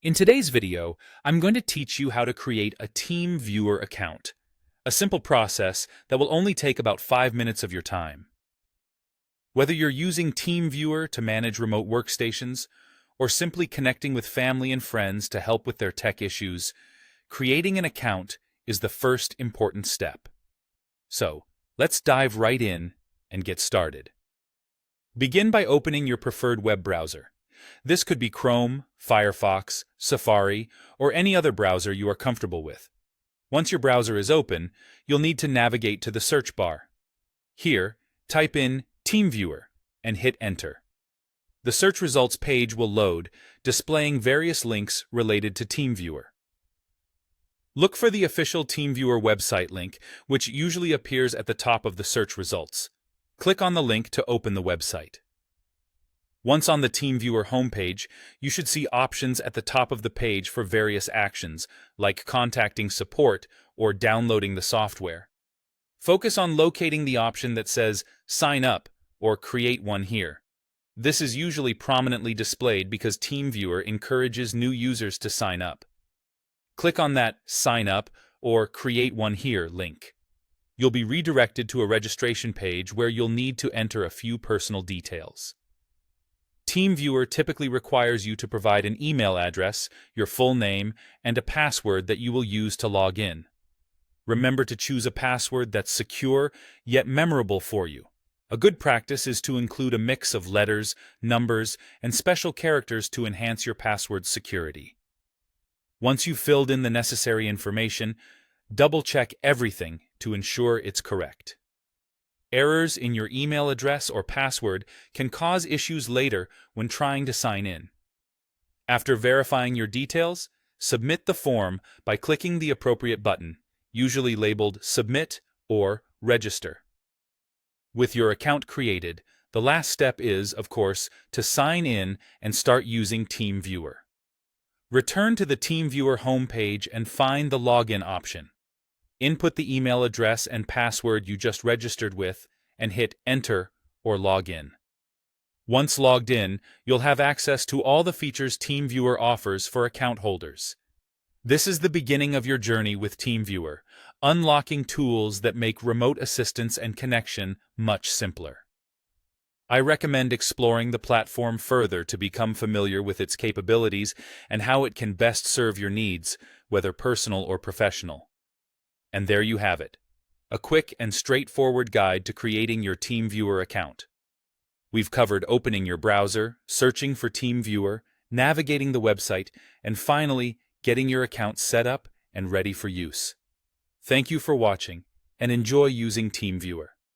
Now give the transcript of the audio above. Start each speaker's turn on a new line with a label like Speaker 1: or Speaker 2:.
Speaker 1: In today's video, I'm going to teach you how to create a Teamviewer account, a simple process that will only take about 5 minutes of your time. Whether you're using Teamviewer to manage remote workstations or simply connecting with family and friends to help with their tech issues, creating an account is the first important step. So, let's dive right in and get started. Begin by opening your preferred web browser. This could be Chrome, Firefox, Safari, or any other browser you are comfortable with. Once your browser is open, you'll need to navigate to the search bar. Here, type in Teamviewer and hit Enter. The search results page will load, displaying various links related to Teamviewer. Look for the official Teamviewer website link, which usually appears at the top of the search results. Click on the link to open the website. Once on the Teamviewer homepage, you should see options at the top of the page for various actions, like contacting support or downloading the software. Focus on locating the option that says Sign Up or Create One here. This is usually prominently displayed because Teamviewer encourages new users to sign up. Click on that Sign Up or Create One Here link. You'll be redirected to a registration page where you'll need to enter a few personal details. Teamviewer typically requires you to provide an email address, your full name, and a password that you will use to log in. Remember to choose a password that's secure yet memorable for you. A good practice is to include a mix of letters, numbers, and special characters to enhance your password's security. Once you've filled in the necessary information, double-check everything to ensure it's correct. Errors in your email address or password can cause issues later when trying to sign in. After verifying your details, submit the form by clicking the appropriate button, usually labeled Submit or Register. With your account created, the last step is, of course, to sign in and start using Teamviewer. Return to the Teamviewer homepage and find the Login option. Input the email address and password you just registered with and hit Enter or Log In. Once logged in, you'll have access to all the features Teamviewer offers for account holders. This is the beginning of your journey with Teamviewer, unlocking tools that make remote assistance and connection much simpler. I recommend exploring the platform further to become familiar with its capabilities and how it can best serve your needs, whether personal or professional. And there you have it, a quick and straightforward guide to creating your Teamviewer account. We've covered opening your browser, searching for Teamviewer, navigating the website, and finally, getting your account set up and ready for use. Thank you for watching, and enjoy using Teamviewer.